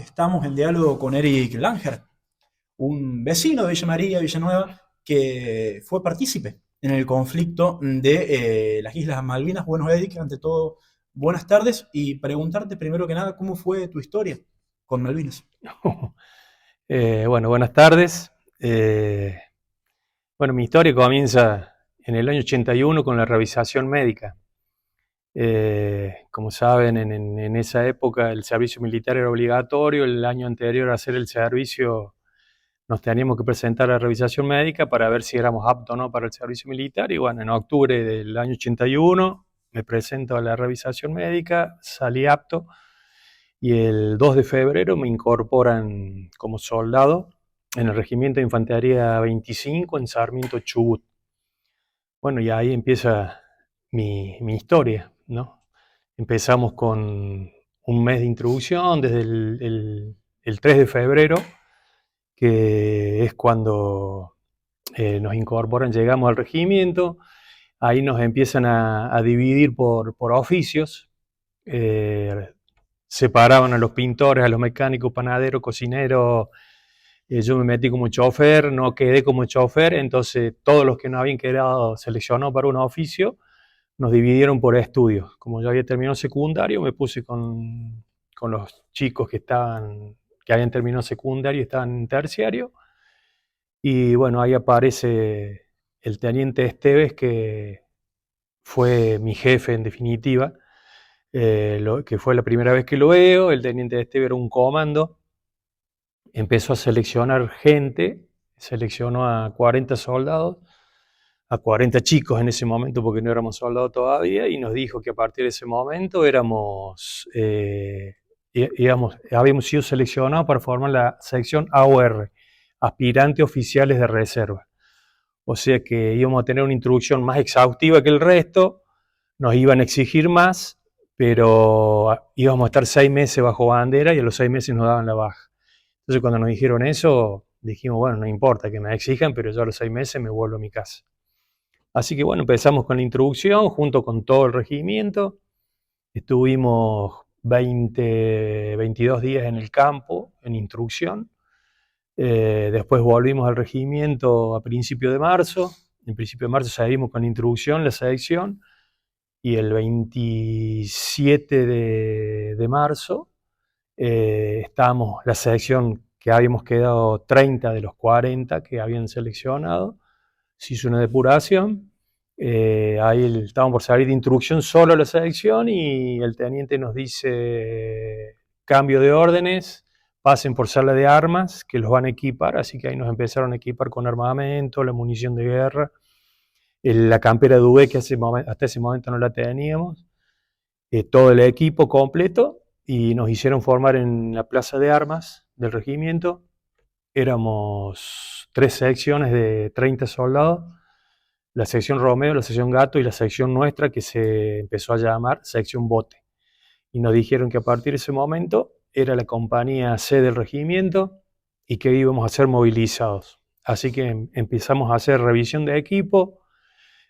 Estamos en diálogo con Eric Langer, un vecino de Villa María, Villanueva, que fue partícipe en el conflicto de las Islas Malvinas. Bueno, Eric, ante todo, buenas tardes y preguntarte primero que nada, ¿cómo fue tu historia con Malvinas? Bueno, buenas tardes. Bueno, mi historia comienza en el año 81 con la revisación médica. Como saben, en esa época el servicio militar era obligatorio. El año anterior a hacer el servicio nos teníamos que presentar a la revisación médica para ver si éramos aptos o no para el servicio militar. Y bueno, en octubre del año 81 me presento a la revisación médica, salí apto y el 2 de febrero me incorporan como soldado en el Regimiento de Infantería 25 en Sarmiento, Chubut. Bueno, y ahí empieza mi historia, ¿no? Empezamos con un mes de introducción desde el 3 de febrero, que es cuando nos incorporan, llegamos al regimiento. Ahí nos empiezan a dividir por oficios. eh, Separaban a los pintores, a los mecánicos, panaderos, cocineros. Yo me metí como chofer, no quedé como chofer, entonces todos los que no habían quedado seleccionados para un oficio nos dividieron por estudios. Como yo había terminado secundario, me puse con los chicos que habían terminado secundario y estaban en terciario. Y bueno, ahí aparece el teniente Esteves, que fue mi jefe en definitiva, que fue la primera vez que lo veo. El teniente Esteves era un comando, empezó a seleccionar gente, seleccionó a 40 soldados, a 40 chicos en ese momento, porque no éramos soldados todavía, y nos dijo que a partir de ese momento habíamos sido seleccionados para formar la sección AOR, aspirante oficiales de reserva. O sea que íbamos a tener una introducción más exhaustiva que el resto, nos iban a exigir más, pero íbamos a estar 6 meses bajo bandera y a los 6 meses nos daban la baja. Entonces cuando nos dijeron eso, dijimos, bueno, no importa que me exijan, pero yo a los 6 meses me vuelvo a mi casa. Así que bueno, empezamos con la introducción junto con todo el regimiento. Estuvimos 22 días en el campo, en instrucción. Después volvimos al regimiento a principios de marzo. En principio de marzo seguimos con la introducción, la selección. Y el 27 de marzo estábamos, la selección que habíamos quedado 30 de los 40 que habían seleccionado, se hizo una depuración. Ahí estábamos por salir de instrucción solo a la selección y el teniente nos dice cambio de órdenes, pasen por sala de armas que los van a equipar. Así que ahí nos empezaron a equipar con armamento, la munición de guerra, la campera de UV que hasta ese momento no la teníamos, todo el equipo completo, y nos hicieron formar en la plaza de armas del regimiento. Éramos 3 secciones de 30 soldados, la sección Romeo, la sección Gato y la sección nuestra, que se empezó a llamar sección Bote. Y nos dijeron que a partir de ese momento era la compañía C del regimiento y que íbamos a ser movilizados. Así que empezamos a hacer revisión de equipo.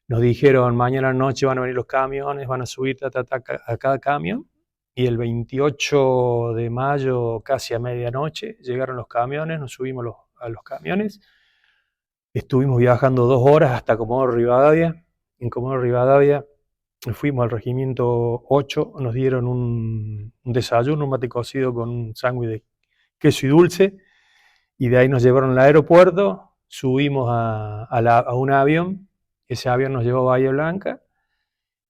Nos dijeron, mañana noche van a venir los camiones, van a subir a cada camión. Y el 28 de mayo, casi a medianoche, llegaron los camiones, nos subimos a los camiones. Estuvimos viajando 2 horas hasta Comodoro Rivadavia. En Comodoro Rivadavia fuimos al regimiento 8, nos dieron un desayuno, un mate cocido con un sándwich de queso y dulce. Y de ahí nos llevaron al aeropuerto, subimos a un avión. Ese avión nos llevó a Bahía Blanca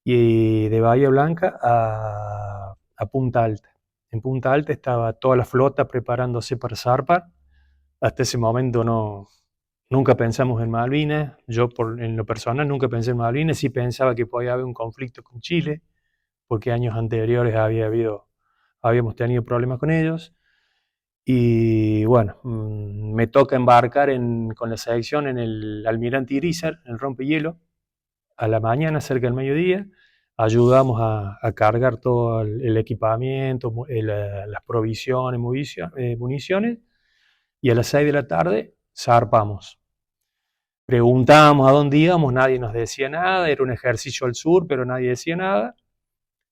y de Bahía Blanca a Punta Alta. En Punta Alta estaba toda la flota preparándose para zarpar. Hasta ese momento nunca pensamos en Malvinas. Yo en lo personal nunca pensé en Malvinas. Sí pensaba que podía haber un conflicto con Chile, porque años anteriores habíamos tenido problemas con ellos. Y bueno, me toca embarcar con la selección en el Almirante Irizar, en el rompehielo, a la mañana, cerca del mediodía. Ayudamos a cargar todo el equipamiento, las provisiones, municiones, y a las 6 de la tarde zarpamos. Preguntábamos a dónde íbamos, nadie nos decía nada. Era un ejercicio al sur, pero nadie decía nada.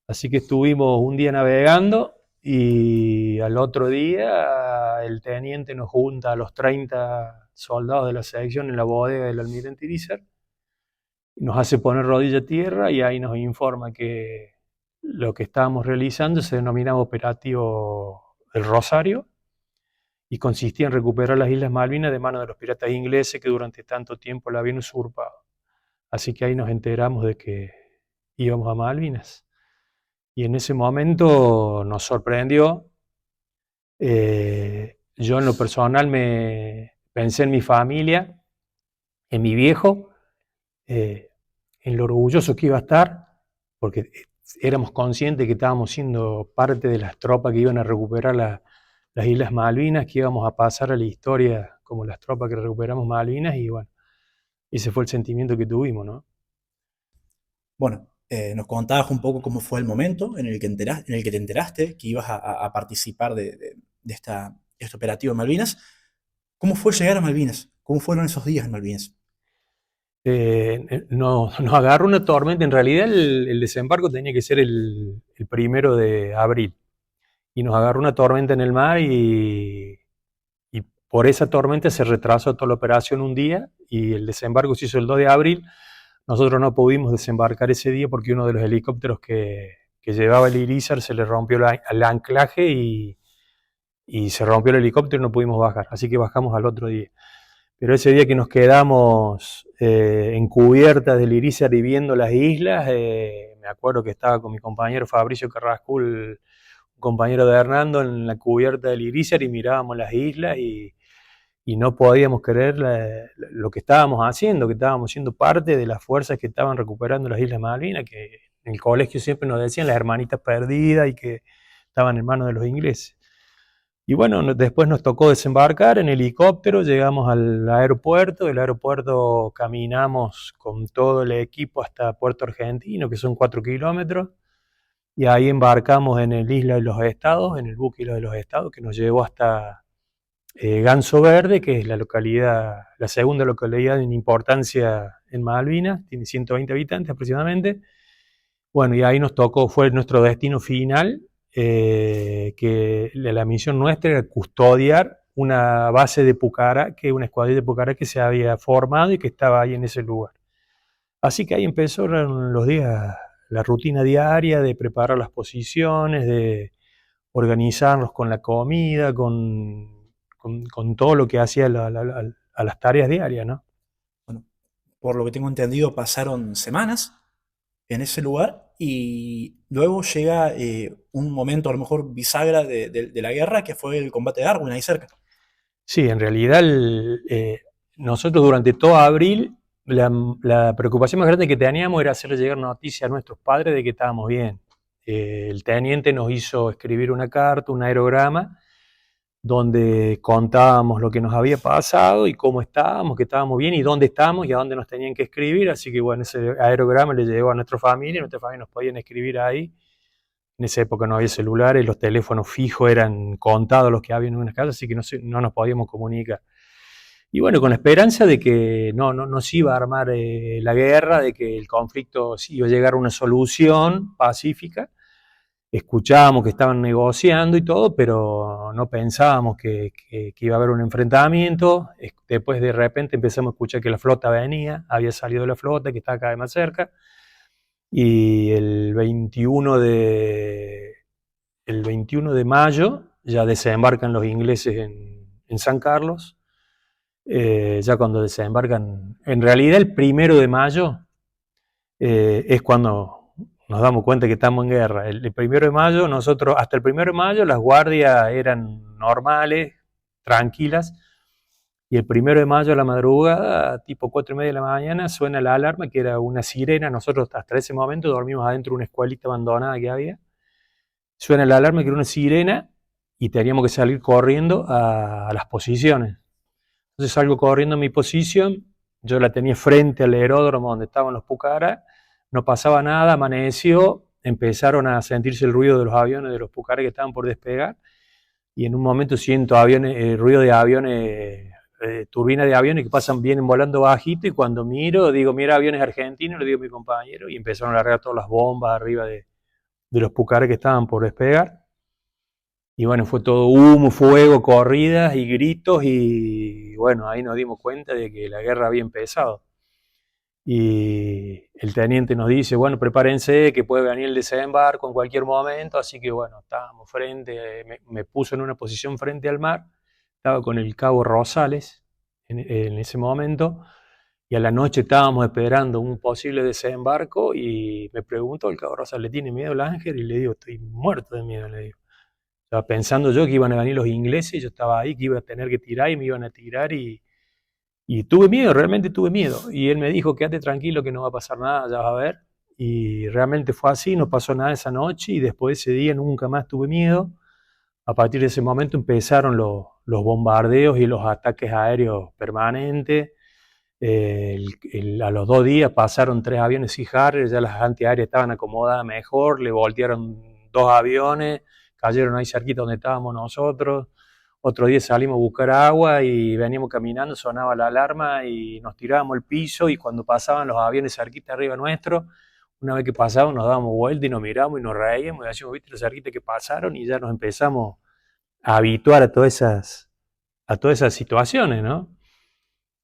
Así que estuvimos un día navegando y al otro día el teniente nos junta a los 30 soldados de la sección en la bodega del almirante Irizar, nos hace poner rodilla a tierra y ahí nos informa que lo que estábamos realizando se denominaba Operativo El Rosario y consistía en recuperar las Islas Malvinas de manos de los piratas ingleses que durante tanto tiempo la habían usurpado. Así que ahí nos enteramos de que íbamos a Malvinas. Y en ese momento nos sorprendió. Yo en lo personal me pensé en mi familia, en mi viejo, en lo orgulloso que iba a estar, porque éramos conscientes que estábamos siendo parte de las tropas que iban a recuperar las Islas Malvinas, que íbamos a pasar a la historia como las tropas que recuperamos Malvinas, y bueno, ese fue el sentimiento que tuvimos, ¿no? Bueno, nos contabas un poco cómo fue el momento en el que te enteraste que ibas a participar de este operativo en Malvinas. ¿Cómo fue llegar a Malvinas? ¿Cómo fueron esos días en Malvinas? Nos agarró una tormenta, en realidad el desembarco tenía que ser el 1 de abril, y nos agarró una tormenta en el mar y por esa tormenta se retrasó toda la operación un día y el desembarco se hizo el 2 de abril. Nosotros no pudimos desembarcar ese día porque uno de los helicópteros que llevaba el Irizar se le rompió el anclaje y se rompió el helicóptero y no pudimos bajar, así que bajamos al otro día. Pero ese día que nos quedamos en cubierta del Irizar y viendo las islas, me acuerdo que estaba con mi compañero Fabricio Carrascul, un compañero de Hernando, en la cubierta del Irizar y mirábamos las islas y no podíamos creer lo que estábamos haciendo, que estábamos siendo parte de las fuerzas que estaban recuperando las Islas Malvinas, que en el colegio siempre nos decían las hermanitas perdidas y que estaban en manos de los ingleses. Y bueno, después nos tocó desembarcar en helicóptero, llegamos al aeropuerto, del aeropuerto caminamos con todo el equipo hasta Puerto Argentino, que son 4 kilómetros, y ahí embarcamos en el Isla de los Estados, en el buque Isla de los Estados, que nos llevó hasta Ganso Verde, que es la segunda localidad en importancia en Malvinas, tiene 120 habitantes aproximadamente. Bueno, y ahí nos tocó, fue nuestro destino final, que la misión nuestra era custodiar una base de Pucará, que una escuadrilla de Pucará que se había formado y que estaba ahí en ese lugar. Así que ahí empezó los días, la rutina diaria de preparar las posiciones, de organizarnos con la comida, con todo lo que hacía a las tareas diarias, ¿no? Bueno, por lo que tengo entendido, pasaron semanas en ese lugar y luego llega un momento a lo mejor bisagra de la guerra que fue el combate de Darwin ahí cerca. Sí, en realidad nosotros durante todo abril la preocupación más grande que teníamos era hacer llegar noticia a nuestros padres de que estábamos bien. El teniente nos hizo escribir una carta, un aerograma, donde contábamos lo que nos había pasado y cómo estábamos, que estábamos bien y dónde estábamos y a dónde nos tenían que escribir. Así que bueno, ese aerograma le llegó a nuestra familia nos podían escribir ahí. En esa época no había celulares, los teléfonos fijos eran contados los que había en una casa, así que no nos podíamos comunicar. Y bueno, con la esperanza de que no se iba a armar la guerra, de que el conflicto iba a llegar a una solución pacífica. Escuchábamos que estaban negociando y todo, pero no pensábamos que iba a haber un enfrentamiento. Después de repente empezamos a escuchar que la flota venía, había salido la flota, que estaba cada vez más cerca. Y el 21 de mayo ya desembarcan los ingleses en San Carlos. Ya cuando desembarcan, en realidad el 1 de mayo es cuando nos damos cuenta que estamos en guerra. El 1 de mayo, nosotros, hasta el 1 de mayo, las guardias eran normales, tranquilas, y el 1 de mayo a la madrugada, tipo 4:30 de la mañana, suena la alarma, que era una sirena. Nosotros hasta ese momento dormimos adentro de una escuelita abandonada que había. Suena la alarma, que era una sirena, y teníamos que salir corriendo a las posiciones. Entonces salgo corriendo a mi posición, yo la tenía frente al aeródromo donde estaban los Pucará, no pasaba nada, amaneció, empezaron a sentirse el ruido de los aviones, de los Pucará que estaban por despegar, y en un momento siento ruido de aviones, turbinas de aviones que vienen volando bajito, y cuando miro, digo, mira, aviones argentinos, le digo a mi compañero, y empezaron a largar todas las bombas arriba de los Pucará que estaban por despegar. Y bueno, fue todo humo, fuego, corridas y gritos y bueno, ahí nos dimos cuenta de que la guerra había empezado. Y el teniente nos dice, bueno, prepárense que puede venir el desembarco en cualquier momento, así que bueno, estábamos frente, me puso en una posición frente al mar, estaba con el cabo Rosales en ese momento, y a la noche estábamos esperando un posible desembarco y me preguntó el cabo Rosales, ¿le tiene miedo el Ángel? Y le digo, estoy muerto de miedo, le digo. Estaba pensando yo que iban a venir los ingleses, y yo estaba ahí, que iba a tener que tirar y me iban a tirar y tuve miedo, realmente tuve miedo. Y él me dijo, quédate tranquilo que no va a pasar nada, ya vas a ver. Y realmente fue así, no pasó nada esa noche y después de ese día nunca más tuve miedo. A partir de ese momento empezaron los bombardeos y los ataques aéreos permanentes. A los 2 días pasaron 3 aviones Sea Harrier, ya las antiaéreas estaban acomodadas mejor, le voltearon 2 aviones, cayeron ahí cerquita donde estábamos nosotros. Otro día salimos a buscar agua y veníamos caminando, sonaba la alarma y nos tirábamos al piso y cuando pasaban los aviones cerquita arriba nuestro, una vez que pasaban nos dábamos vuelta y nos miramos y nos reíamos y decíamos, viste los cerquitas que pasaron y ya nos empezamos a habituar a todas esas situaciones, ¿no?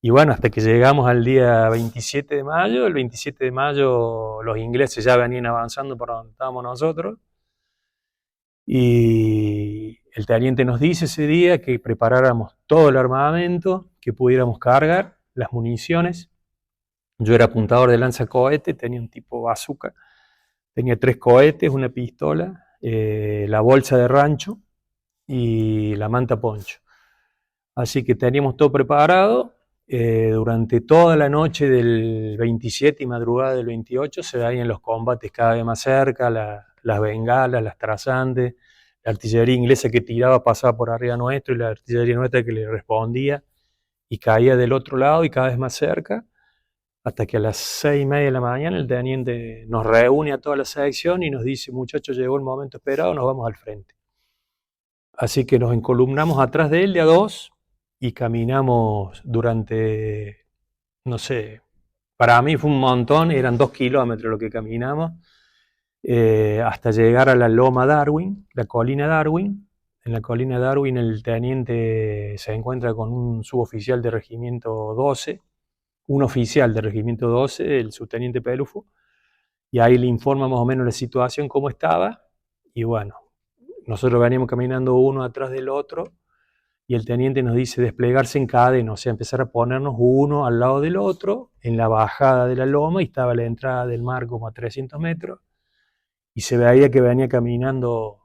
Y bueno, hasta que llegamos al día 27 de mayo, el 27 de mayo los ingleses ya venían avanzando por donde estábamos nosotros y el teniente nos dice ese día que preparáramos todo el armamento, que pudiéramos cargar las municiones. Yo era apuntador de lanzacohete, tenía un tipo bazooka, tenía 3 cohetes, una pistola, la bolsa de rancho y la manta poncho. Así que teníamos todo preparado. Durante toda la noche del 27 y madrugada del 28 se veían los combates cada vez más cerca, las bengalas, las trazantes, la artillería inglesa que tiraba pasaba por arriba nuestro y la artillería nuestra que le respondía y caía del otro lado y cada vez más cerca, hasta que a las 6:30 de la mañana el teniente nos reúne a toda la sección y nos dice, muchachos, llegó el momento esperado, nos vamos al frente. Así que nos encolumnamos atrás de él de a dos y caminamos durante, no sé, para mí fue un montón, eran 2 kilómetros lo que caminamos, hasta llegar a la Loma Darwin, la colina Darwin. En la colina Darwin el teniente se encuentra con un suboficial de regimiento 12, un oficial de regimiento 12, el subteniente Pelufo, y ahí le informa más o menos la situación, cómo estaba, y bueno, nosotros veníamos caminando uno atrás del otro, y el teniente nos dice desplegarse en cadena, o sea, empezar a ponernos uno al lado del otro, en la bajada de la loma, y estaba la entrada del mar como a 300 metros, y se veía que venía caminando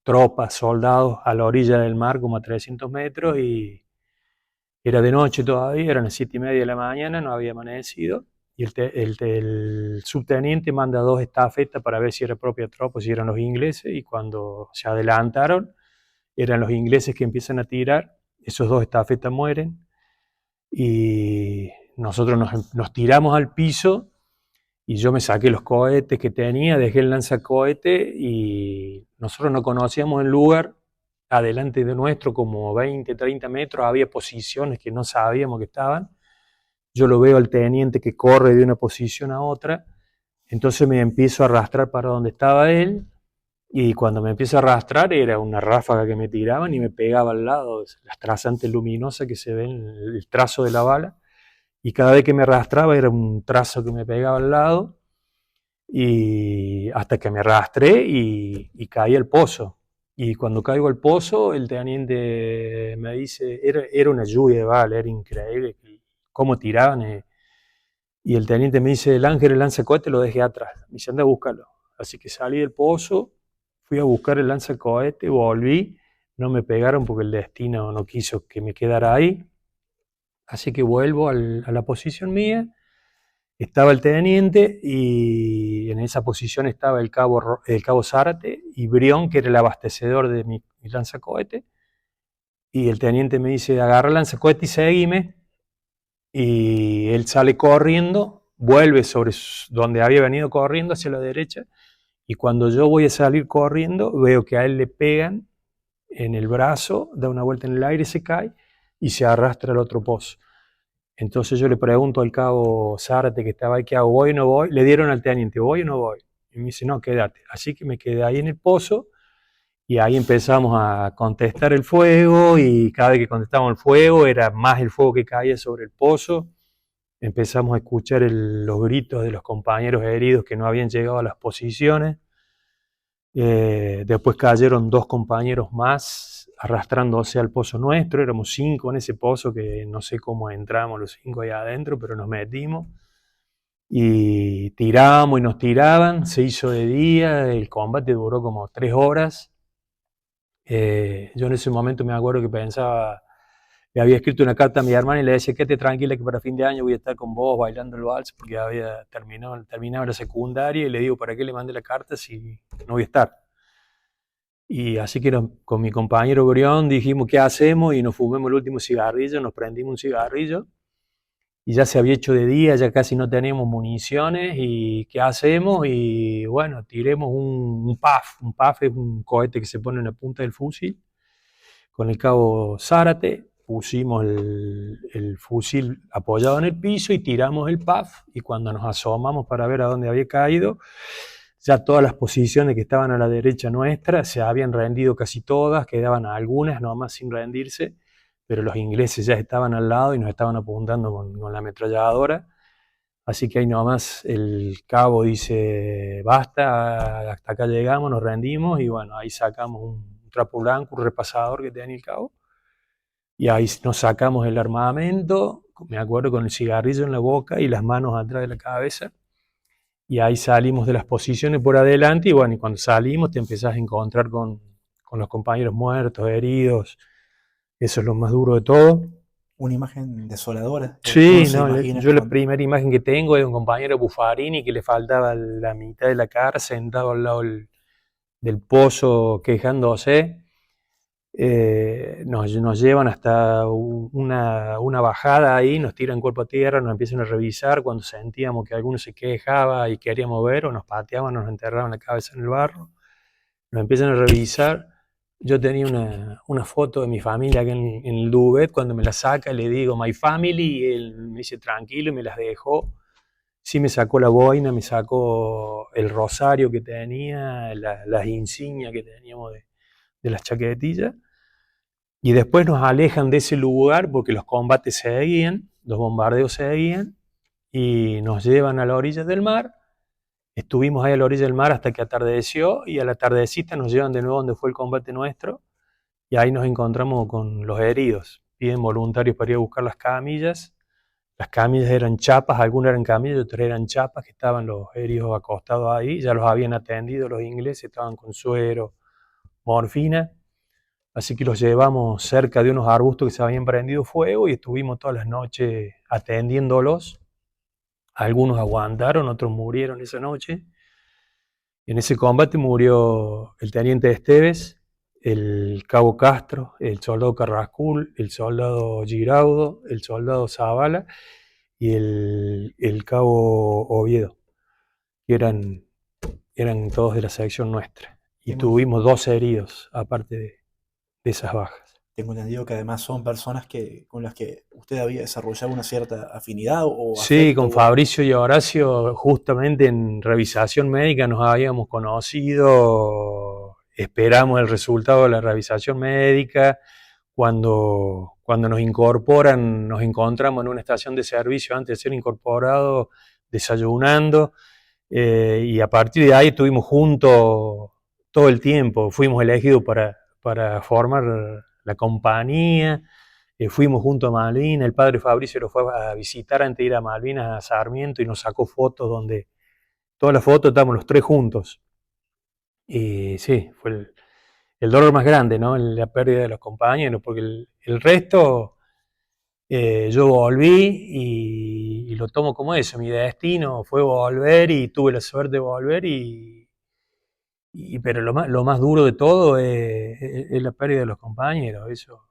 tropas, soldados a la orilla del mar como a 300 metros, y era de noche todavía, eran las 7:30 de la mañana, no había amanecido, y el subteniente manda 2 estafetas para ver si era propia tropa, si eran los ingleses, y cuando se adelantaron, eran los ingleses que empiezan a tirar, esos 2 estafetas mueren, y nosotros nos tiramos al piso, y yo me saqué los cohetes que tenía, dejé el lanzacohete, y nosotros no conocíamos el lugar. Adelante de nuestro, como 20, 30 metros, había posiciones que no sabíamos que estaban. Yo lo veo al teniente que corre de una posición a otra, entonces me empiezo a arrastrar para donde estaba él, y cuando me empiezo a arrastrar era una ráfaga que me tiraban y me pegaba al lado, las trazantes luminosas que se ven, el trazo de la bala, y cada vez que me arrastraba era un trazo que me pegaba al lado, y hasta que me arrastré y caí al pozo. Y cuando caigo al pozo, el teniente me dice, era una lluvia de balas, era increíble cómo tiraban. Y el teniente me dice, el Ángel, el lanzacohete lo dejé atrás. Me dice, anda a buscarlo. Así que salí del pozo, fui a buscar el lanzacohete, volví, no me pegaron porque el destino no quiso que me quedara ahí. Así que vuelvo a la posición mía. Estaba el teniente y en esa posición estaba el cabo Zárate y Brión, que era el abastecedor de mi lanzacohete. Y el teniente me dice, agarra el lanzacohete y seguime. Y él sale corriendo, vuelve sobre donde había venido corriendo hacia la derecha. Y cuando yo voy a salir corriendo, veo que a él le pegan en el brazo, da una vuelta en el aire, se cae y se arrastra al otro pozo. Entonces yo le pregunto al cabo Zárate que estaba ahí, ¿qué hago? ¿Voy o no voy? Le dieron al teniente, ¿voy o no voy? Y me dice, no, quédate. Así que me quedé ahí en el pozo y ahí empezamos a contestar el fuego y cada vez que contestábamos el fuego era más el fuego que caía sobre el pozo. Empezamos a escuchar los gritos de los compañeros heridos que no habían llegado a las posiciones. Después cayeron 2 compañeros más arrastrándose al pozo nuestro. Éramos 5 en ese pozo que no sé cómo entramos los 5 ahí adentro, pero nos metimos y tirábamos y nos tiraban. Se hizo de día, el combate duró como 3 horas. Yo en ese momento me acuerdo que pensaba, le había escrito una carta a mi hermana y le decía, quédate tranquila que para fin de año voy a estar con vos bailando el vals, porque había terminado la secundaria, y le digo, ¿para qué le mandé la carta si no voy a estar? Y así que con mi compañero Brión dijimos, ¿qué hacemos? Y nos fumamos el último cigarrillo, nos prendimos un cigarrillo, y ya se había hecho de día, ya casi no teníamos municiones, y ¿qué hacemos? Y bueno, tiremos un PAF. Un PAF es un cohete que se pone en la punta del fusil. Con el cabo Zárate pusimos el fusil apoyado en el piso y tiramos el PAF, y cuando nos asomamos para ver a dónde había caído, ya todas las posiciones que estaban a la derecha nuestra se habían rendido casi todas, quedaban algunas nomás sin rendirse, pero los ingleses ya estaban al lado y nos estaban apuntando con la ametralladora. Así que ahí nomás el cabo dice, basta, hasta acá llegamos, nos rendimos, y bueno, ahí sacamos un trapo blanco, un repasador que tenía el cabo, y ahí nos sacamos el armamento, me acuerdo, con el cigarrillo en la boca y las manos atrás de la cabeza, y ahí salimos de las posiciones por adelante, y bueno, y cuando salimos te empezás a encontrar con los compañeros muertos, heridos. Eso es lo más duro de todo. Una imagen desoladora. Uno Sí, se no, imagina yo la cuando... primera imagen que tengo es de un compañero Buffarini que le faltaba la mitad de la cara sentado al lado del pozo quejándose. Nos llevan hasta una bajada ahí, nos tiran cuerpo a tierra, nos empiezan a revisar. Cuando sentíamos que alguno se quejaba y queríamos ver, o nos pateaban, nos enterraban la cabeza en el barro, nos empiezan a revisar. Yo tenía una foto de mi familia acá en el Duvet. Cuando me la saca le digo my family, y él me dice tranquilo y me las dejó. Sí, me sacó la boina, me sacó el rosario que tenía, las insignias que teníamos de las chaquetillas, y después nos alejan de ese lugar porque los combates seguían, los bombardeos seguían, y nos llevan a la orilla del mar. Estuvimos ahí a la orilla del mar hasta que atardeció, y a la tardecita nos llevan de nuevo donde fue el combate nuestro, y ahí nos encontramos con los heridos. Piden voluntarios para ir a buscar las camillas. Las camillas eran chapas, algunas eran camillas, otras eran chapas, que estaban los heridos acostados ahí. Ya los habían atendido los ingleses, estaban con suero, morfina. Así que los llevamos cerca de unos arbustos que se habían prendido fuego, y estuvimos todas las noches atendiéndolos. Algunos aguantaron, otros murieron esa noche. En ese combate murió el teniente Esteves, el cabo Castro, el soldado Carrascul, el soldado Giraudo, el soldado Zavala y el cabo Oviedo, que eran todos de la sección nuestra. Y Tengo, tuvimos 12 heridos, aparte de esas bajas. tengo entendido que además son personas con las que usted había desarrollado una cierta afinidad o Sí, afecto. con Fabricio y Horacio, justamente en revisación médica nos habíamos conocido, esperamos el resultado de la revisación médica. Cuando nos incorporan, nos encontramos en una estación de servicio antes de ser incorporados, desayunando, y a partir de ahí estuvimos juntos todo el tiempo. Fuimos elegidos para formar la compañía. Fuimos junto a Malvinas. El padre Fabricio lo fue a visitar antes de ir a Malvinas, a Sarmiento, y nos sacó fotos donde todas las fotos estábamos los tres juntos. Y sí, fue el dolor más grande, ¿no? La pérdida de los compañeros, porque el resto, yo volví y lo tomo como eso. Mi destino fue volver, y tuve la suerte de volver, pero lo más duro de todo es la pérdida de los compañeros. Eso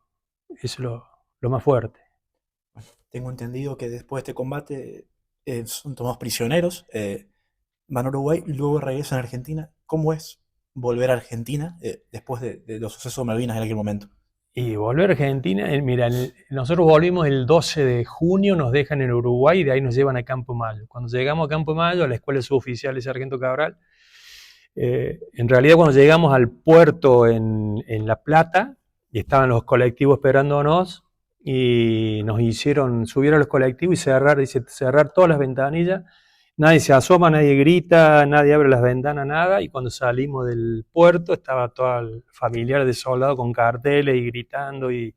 es lo más fuerte. Tengo entendido que después de este combate son tomados prisioneros, van a Uruguay y luego regresan a Argentina. ¿Cómo es volver a Argentina después de los sucesos de Malvinas en aquel momento? Y volver a Argentina, mira, nosotros volvimos el 12 de junio, nos dejan en Uruguay y de ahí nos llevan a Campo Mayo. Cuando llegamos a Campo Mayo, a la Escuela Suboficial de Sargento Cabral, En realidad cuando llegamos al puerto en La Plata, y estaban los colectivos esperándonos, y nos hicieron subir a los colectivos y cerrar todas las ventanillas. Nadie se asoma, nadie grita, nadie abre las ventanas, nada. Y cuando salimos del puerto estaba todo el familiar de soldado con carteles y gritando y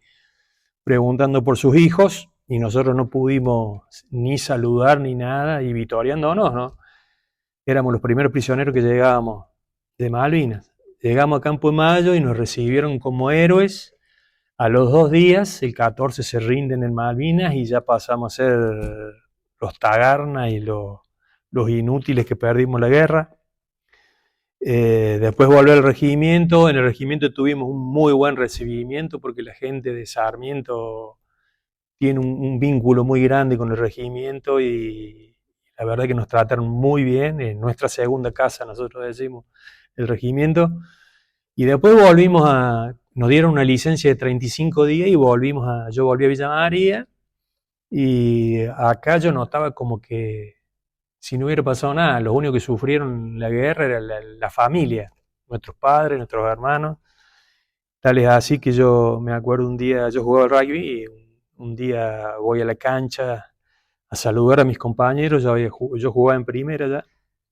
preguntando por sus hijos. Y nosotros no pudimos ni saludar ni nada y vitoreándonos, ¿no? Éramos los primeros prisioneros que llegábamos de Malvinas. Llegamos a Campo de Mayo y nos recibieron como héroes. A los 2 días, el 14 se rinden en Malvinas y ya pasamos a ser los tagarnas y los inútiles que perdimos la guerra. Después volvió al regimiento. En el regimiento tuvimos un muy buen recibimiento porque la gente de Sarmiento tiene un vínculo muy grande con el regimiento y la verdad que nos trataron muy bien. En nuestra segunda casa, nosotros decimos, el regimiento. Y después nos dieron una licencia de 35 días y yo volví a Villa María. Y acá yo notaba como que si no hubiera pasado nada, los únicos que sufrieron la guerra era la familia, nuestros padres, nuestros hermanos. Tal es así que yo me acuerdo un día, yo jugaba al rugby y un día voy a la cancha a saludar a mis compañeros, yo jugaba en primera ya,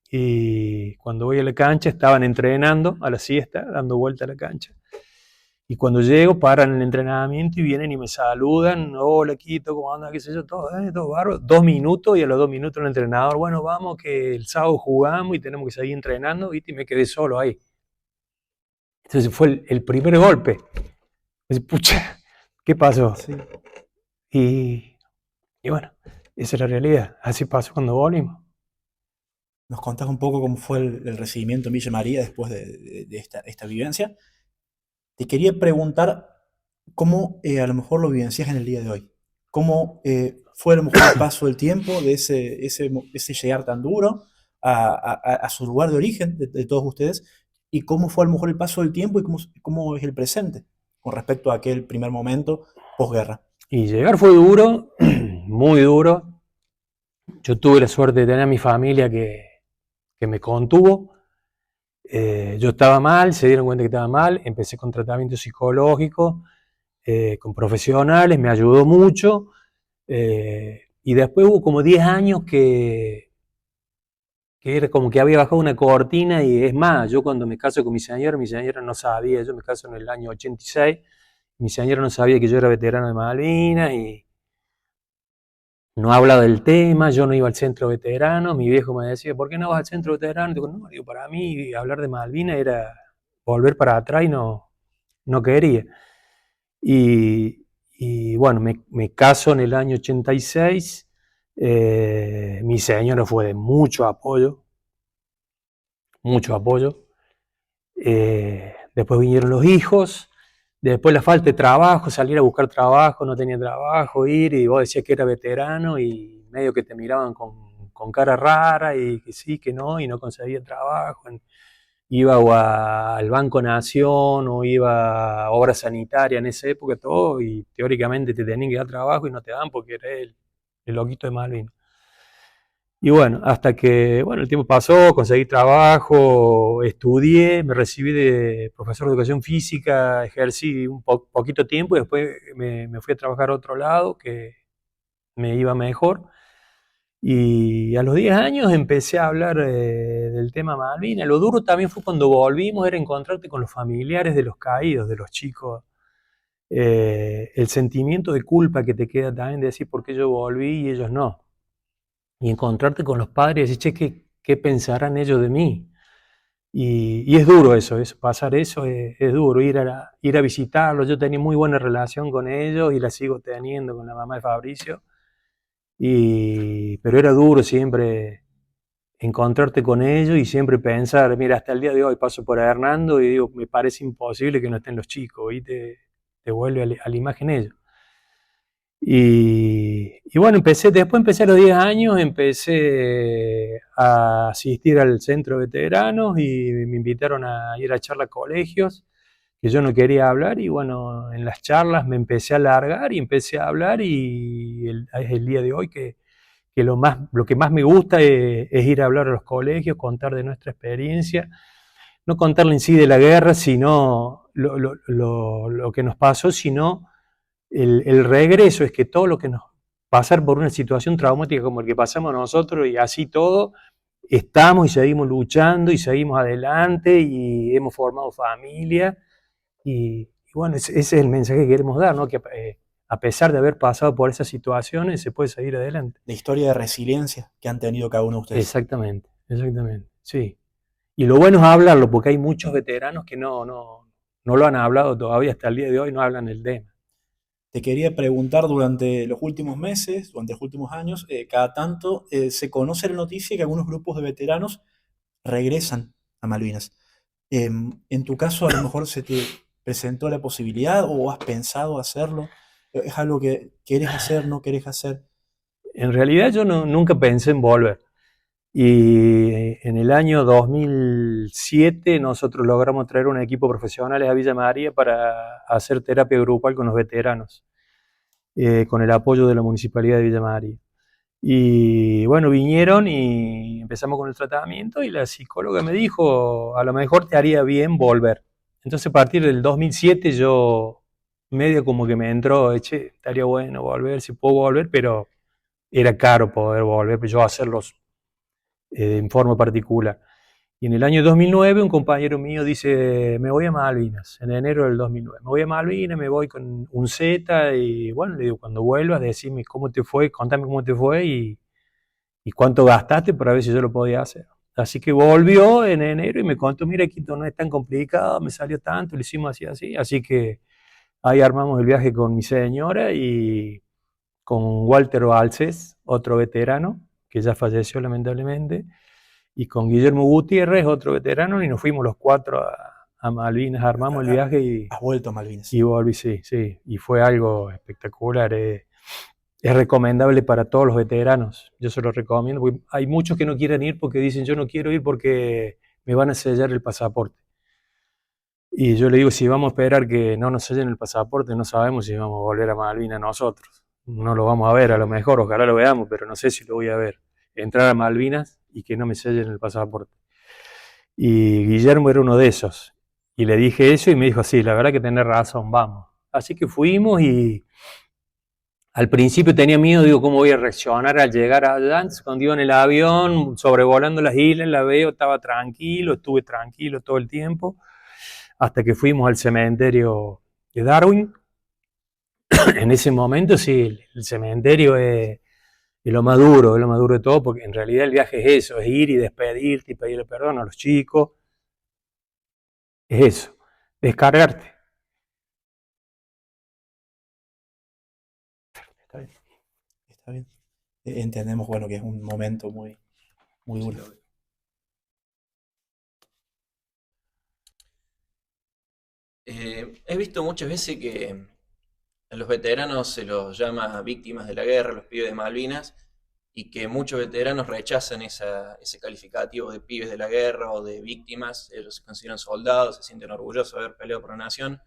y cuando voy a la cancha estaban entrenando a la siesta, dando vuelta a la cancha. Y cuando llego, paran el entrenamiento y vienen y me saludan. Hola, Quito, ¿cómo andas? ¿Qué sé yo? Todo bárbaro. 2 minutos y a los 2 minutos el entrenador, bueno, vamos, que el sábado jugamos y tenemos que seguir entrenando, ¿viste? Y me quedé solo ahí. Entonces fue el primer golpe. Pucha, ¿qué pasó? Sí. Y bueno, esa es la realidad. Así pasó cuando volvimos. ¿Nos contás un poco cómo fue el recibimiento en Villa María después de esta vivencia? Te quería preguntar cómo a lo mejor lo vivencias en el día de hoy. ¿Cómo fue a lo mejor el paso del tiempo de ese llegar tan duro a su lugar de origen de todos ustedes? ¿Y cómo fue a lo mejor el paso del tiempo y cómo es el presente con respecto a aquel primer momento posguerra? Y llegar fue duro, muy duro. Yo tuve la suerte de tener a mi familia que me contuvo. Yo estaba mal, se dieron cuenta que estaba mal, empecé con tratamiento psicológico, con profesionales, me ayudó mucho, y después hubo como 10 años que era como que había bajado una cortina, y es más, yo cuando me caso con mi señora no sabía, yo me caso en el año 86, mi señora no sabía que yo era veterano de Malvinas, y no hablaba del tema, yo no iba al centro veterano, mi viejo me decía, ¿por qué no vas al centro veterano? Y digo, no, para mí hablar de Malvinas era volver para atrás y no quería. Y bueno, me caso en el año 86, mi señora fue de mucho apoyo, mucho apoyo. Después vinieron los hijos, después la falta de trabajo, salir a buscar trabajo, no tenía trabajo, ir, y vos decías que era veterano y medio que te miraban con cara rara y que sí, que no, y no conseguía trabajo. Iba al Banco Nación o iba a Obra Sanitaria en esa época, todo, y teóricamente te tenían que dar trabajo y no te dan porque eres el loquito de Malvinas. Y bueno, hasta que el tiempo pasó, conseguí trabajo, estudié, me recibí de profesor de educación física, ejercí un poquito tiempo y después me fui a trabajar a otro lado que me iba mejor. Y a los 10 años empecé a hablar del tema Malvinas. Lo duro también fue cuando volvimos, era encontrarte con los familiares de los caídos, de los chicos. El sentimiento de culpa que te queda también de decir por qué yo volví y ellos no. Y encontrarte con los padres y decir, che, ¿qué pensarán ellos de mí? Y es duro eso, pasar eso es duro, ir a visitarlos. Yo tenía muy buena relación con ellos y la sigo teniendo con la mamá de Fabricio. Pero era duro siempre encontrarte con ellos y siempre pensar, mira, hasta el día de hoy paso por Hernando y digo, me parece imposible que no estén los chicos, y te vuelve a la imagen ellos. Y bueno, después empecé a los 10 años, empecé a asistir al centro de veteranos y me invitaron a ir a charlas a colegios, que yo no quería hablar, y bueno, en las charlas me empecé a largar y empecé a hablar, y es el día de hoy que lo que más me gusta es ir a hablar a los colegios, contar de nuestra experiencia, no contarle en sí de la guerra, sino lo que nos pasó, sino el regreso, es que todo lo que nos pasar por una situación traumática como el que pasamos nosotros y así todo, estamos y seguimos luchando y seguimos adelante y hemos formado familia y bueno, ese es el mensaje que queremos dar, ¿no? Que a pesar de haber pasado por esas situaciones se puede seguir adelante. La historia de resiliencia que han tenido cada uno de ustedes. Exactamente, exactamente, sí. Y lo bueno es hablarlo, porque hay muchos veteranos que no lo han hablado todavía, hasta el día de hoy no hablan el tema. Te quería preguntar, durante los últimos meses, durante los últimos años, cada tanto se conoce la noticia que algunos grupos de veteranos regresan a Malvinas. En tu caso, a lo mejor se te presentó la posibilidad o has pensado hacerlo. ¿Es algo que querés hacer, no querés hacer? En realidad yo nunca pensé en volver. Y en el año 2007 nosotros logramos traer un equipo profesional a Villa María para hacer terapia grupal con los veteranos, con el apoyo de la Municipalidad de Villa María. Y bueno, vinieron y empezamos con el tratamiento y la psicóloga me dijo, a lo mejor te haría bien volver. Entonces a partir del 2007 yo medio como que me entró, che, estaría bueno volver, si puedo volver, pero era caro poder volver, pero yo hacerlos en forma particular. Y en el año 2009 un compañero mío dice, me voy a Malvinas, en enero del 2009. Me voy a Malvinas, me voy con un Z y bueno, le digo, cuando vuelvas, decime cómo te fue, contame cómo te fue y cuánto gastaste para ver si yo lo podía hacer. Así que volvió en enero y me contó, mira, Quito no es tan complicado, me salió tanto, lo hicimos así, así. Así que ahí armamos el viaje con mi señora y con Walter Balces, otro veterano, que ya falleció lamentablemente, y con Guillermo Gutiérrez, otro veterano, y nos fuimos los cuatro a Malvinas, armamos el viaje Has vuelto a Malvinas. y volví, sí, sí, y fue algo espectacular. Es recomendable para todos los veteranos, yo se lo recomiendo, porque hay muchos que no quieren ir porque dicen yo no quiero ir porque me van a sellar el pasaporte. Y yo le digo, si vamos a esperar que no nos sellen el pasaporte, no sabemos si vamos a volver a Malvinas nosotros. No lo vamos a ver, a lo mejor, ojalá lo veamos, pero no sé si lo voy a ver. Entrar a Malvinas y que no me sellen el pasaporte. Y Guillermo era uno de esos. Y le dije eso y me dijo, sí, la verdad que tenés razón, vamos. Así que fuimos y al principio tenía miedo, digo, ¿cómo voy a reaccionar al llegar allá? Cuando iba en el avión, sobrevolando las islas, la veo, estaba tranquilo, estuve tranquilo todo el tiempo, hasta que fuimos al cementerio de Darwin. En ese momento, sí, el cementerio es lo más duro, es lo más duro de todo, porque en realidad el viaje es eso, es ir y despedirte y pedirle perdón a los chicos, es eso, descargarte. Está bien, está bien. Entendemos, bueno, que es un momento muy, muy duro. He visto muchas veces que a los veteranos se los llama víctimas de la guerra, los pibes de Malvinas, y que muchos veteranos rechazan ese calificativo de pibes de la guerra o de víctimas. Ellos se consideran soldados, se sienten orgullosos de haber peleado por la nación,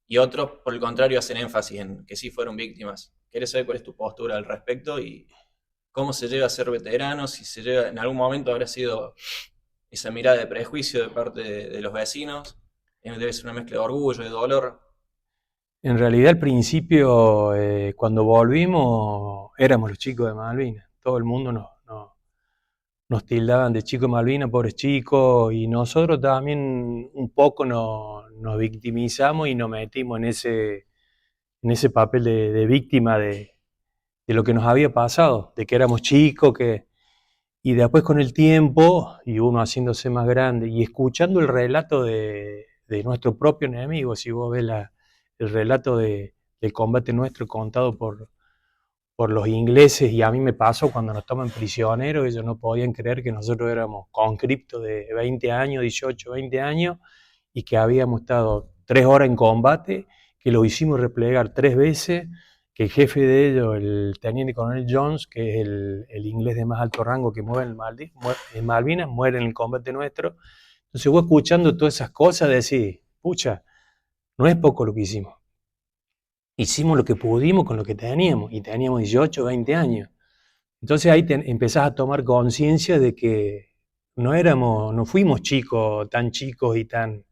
y otros, por el contrario, hacen énfasis en que sí fueron víctimas. ¿Querés saber cuál es tu postura al respecto y cómo se llega a ser veterano? Si se llega, en algún momento habrá sido esa mirada de prejuicio de parte de los vecinos, debe ser una mezcla de orgullo, de dolor. En realidad al principio, cuando volvimos, éramos los chicos de Malvinas. Todo el mundo nos tildaban de chicos de Malvinas, pobres chicos, y nosotros también un poco nos victimizamos y nos metimos en ese papel de víctima de lo que nos había pasado, de que éramos chicos, y después con el tiempo, y uno haciéndose más grande, y escuchando el relato de nuestro propio enemigo, si vos ves el relato del combate nuestro contado por los ingleses, y a mí me pasó cuando nos toman prisioneros, ellos no podían creer que nosotros éramos conscriptos de 20 años, 18, 20 años, y que habíamos estado 3 horas en combate, que lo hicimos replegar 3 veces, que el jefe de ellos, el teniente coronel Jones, que es el inglés de más alto rango que muere en Malvinas, muere en el combate nuestro. Entonces vos escuchando todas esas cosas decís, pucha, no es poco lo que hicimos. Hicimos lo que pudimos con lo que teníamos, y teníamos 18, 20 años. Entonces ahí empezás a tomar conciencia de que no fuimos chicos, tan chicos y tan...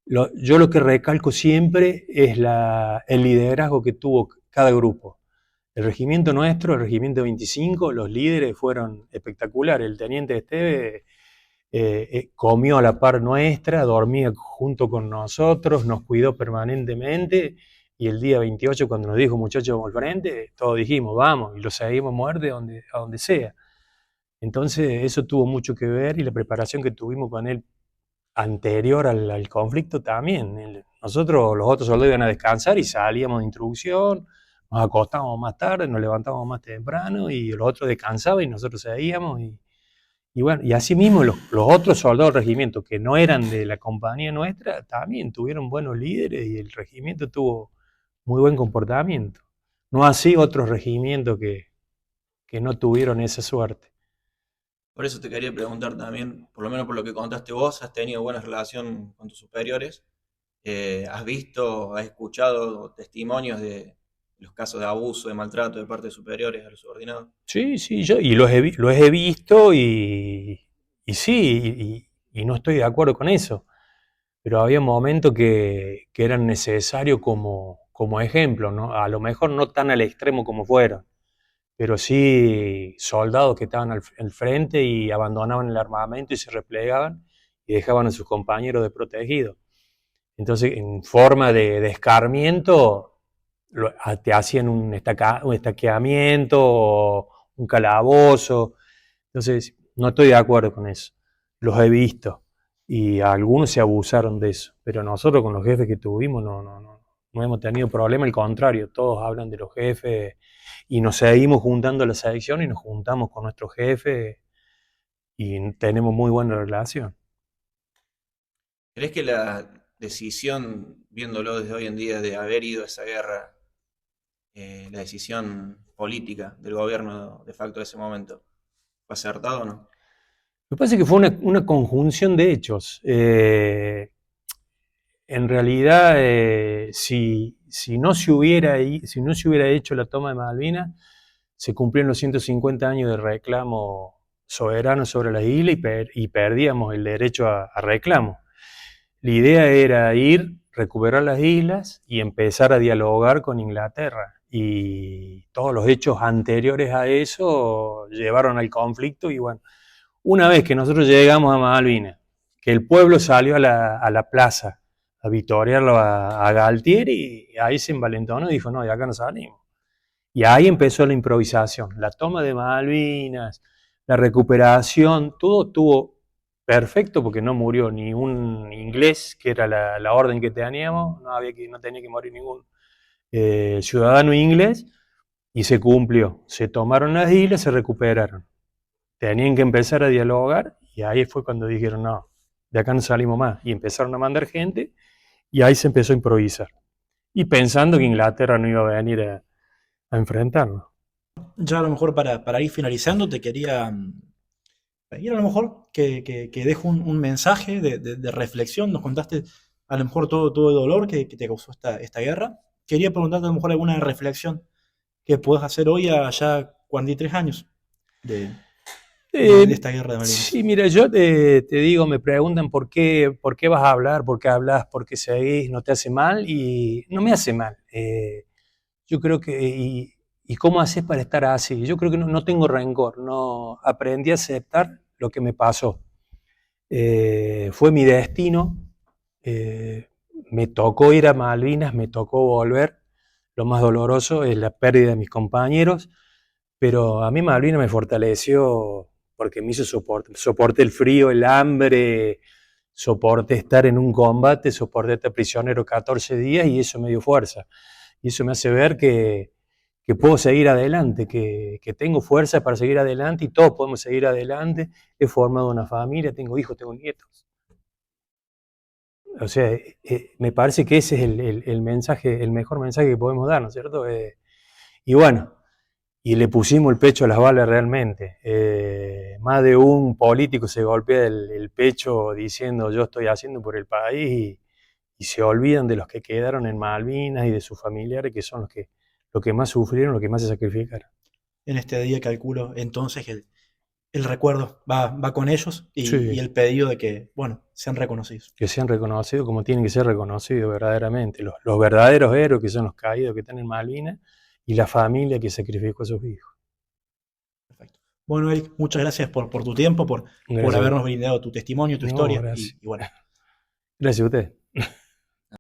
Yo lo que recalco siempre es el liderazgo que tuvo cada grupo. El regimiento nuestro, el regimiento 25, los líderes fueron espectaculares. El teniente Esteve comió a la par nuestra, dormía junto con nosotros, nos cuidó permanentemente, y el día 28 cuando nos dijo muchachos vamos al frente, todos dijimos vamos, y lo seguimos a muerte a donde sea. Entonces eso tuvo mucho que ver, y la preparación que tuvimos con él anterior al conflicto también. Nosotros, los otros soldados, iban a descansar y salíamos de instrucción, nos acostábamos más tarde, nos levantábamos más temprano, y los otros descansaban y nosotros seguíamos. Y bueno, y así mismo los otros soldados del regimiento que no eran de la compañía nuestra también tuvieron buenos líderes, y el regimiento tuvo muy buen comportamiento. No así otros regimientos que no tuvieron esa suerte. Por eso te quería preguntar también, por lo menos por lo que contaste vos, has tenido buena relación con tus superiores. ¿Has visto, has escuchado testimonios de los casos de abuso, de maltrato de parte de superiores a los subordinados? Sí, sí, yo y los he visto, y sí, y no estoy de acuerdo con eso. Pero había momentos que eran necesarios como ejemplo, ¿no? A lo mejor no tan al extremo como fueron, pero sí soldados que estaban al frente y abandonaban el armamento y se replegaban y dejaban a sus compañeros desprotegidos. Entonces, en forma de escarmiento, te hacían un estaqueamiento o un calabozo. Entonces, no estoy de acuerdo con eso. Los he visto y algunos se abusaron de eso, pero nosotros con los jefes que tuvimos no hemos tenido problema, al contrario, todos hablan de los jefes y nos seguimos juntando a la selección y nos juntamos con nuestros jefes y tenemos muy buena relación. ¿Crees que la decisión, viéndolo desde hoy en día, de haber ido a esa guerra, la decisión política del gobierno de facto de ese momento, fue acertado o no? Me parece que fue una conjunción de hechos. En realidad, si no se hubiera hecho la toma de Malvinas, se cumplieron los 150 años de reclamo soberano sobre las islas, y perdíamos el derecho a reclamo. La idea era ir, recuperar las islas y empezar a dialogar con Inglaterra. Y todos los hechos anteriores a eso llevaron al conflicto. Y bueno, una vez que nosotros llegamos a Malvinas, que el pueblo salió a la plaza a victoriarlo a Galtieri, y ahí se envalentonó y dijo, no, de acá no salimos. Y ahí empezó la improvisación, la toma de Malvinas, la recuperación, todo estuvo perfecto porque no murió ni un inglés, que era la orden que teníamos, no tenía que morir ningún ciudadano inglés, y se cumplió. Se tomaron las islas, se recuperaron. Tenían que empezar a dialogar, y ahí fue cuando dijeron, no, de acá no salimos más. Y empezaron a mandar gente, y ahí se empezó a improvisar. Y pensando que Inglaterra no iba a venir a enfrentarnos. Ya a lo mejor para ir finalizando, te quería pedir a lo mejor que dejo un mensaje de reflexión. Nos contaste a lo mejor todo el dolor que te causó esta guerra. Quería preguntarte a lo mejor alguna reflexión que puedas hacer hoy a ya 43 años de, de esta guerra de Malvinas. Sí, mira, yo te digo, me preguntan por qué vas a hablar, por qué hablas, por qué seguís, no te hace mal, y no me hace mal. Yo creo que, y cómo haces para estar así, yo creo que no tengo rencor, no aprendí a aceptar lo que me pasó. Fue mi destino, eh, me tocó ir a Malvinas, me tocó volver. Lo más doloroso es la pérdida de mis compañeros, pero a mí Malvinas me fortaleció porque me hizo soporté el frío, el hambre, soporté estar en un combate, soporté estar prisionero 14 días, y eso me dio fuerza. Y eso me hace ver que puedo seguir adelante, que tengo fuerza para seguir adelante, y todos podemos seguir adelante. He formado una familia, tengo hijos, tengo nietos. O sea, me parece que ese es el mensaje, el mejor mensaje que podemos dar, ¿no es cierto? Y bueno, y le pusimos el pecho a las balas realmente. Más de un político se golpea el pecho diciendo yo estoy haciendo por el país, y se olvidan de los que quedaron en Malvinas y de sus familiares, que son los que más sufrieron, los que más se sacrificaron. En este día calculo entonces el recuerdo va con ellos y Sí. el pedido de que, bueno, sean reconocidos. Que sean reconocidos como tienen que ser reconocidos verdaderamente. Los verdaderos héroes que son los caídos que están en Malvinas y la familia que sacrificó a sus hijos. Perfecto. Bueno, Eric, muchas gracias por tu tiempo, por Gracias. habernos brindado tu testimonio, tu No, historia gracias. y bueno. Gracias a usted.